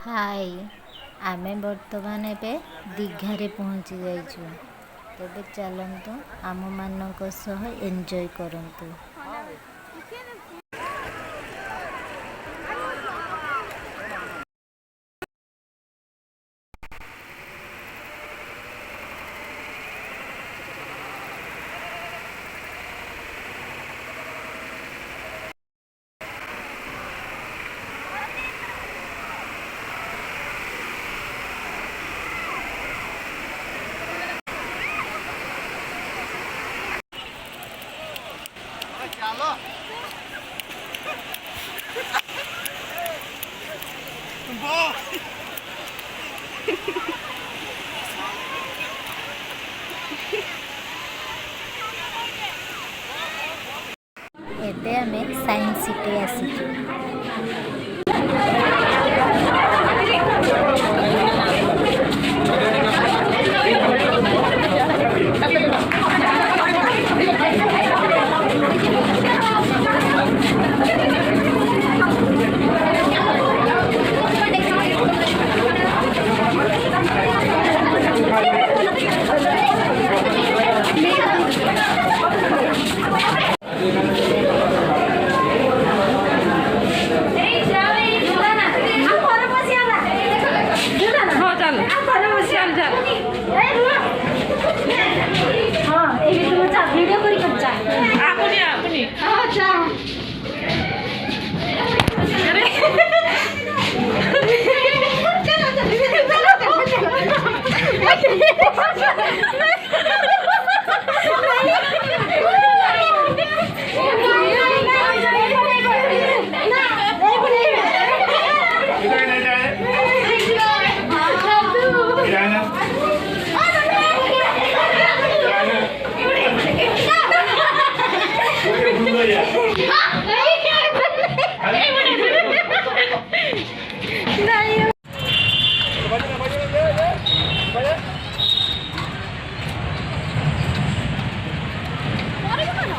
हाय आमे बर्तमान एबे दीघारे पहुँची जाइछु। तेबे चलंतु आम मानक सह एंजॉय करंतु। एबे आमे साइंस सिटी आसीଛୁ।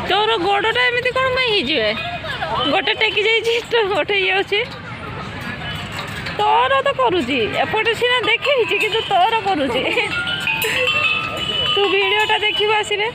तोर गोड़टा एमती कौन गोटे टेकी जाइए गोटे ये अच्छे तोर तो करुची एपटे सीना देखे कि तोर करुची तू वीडियोटा देखिबा आसिले।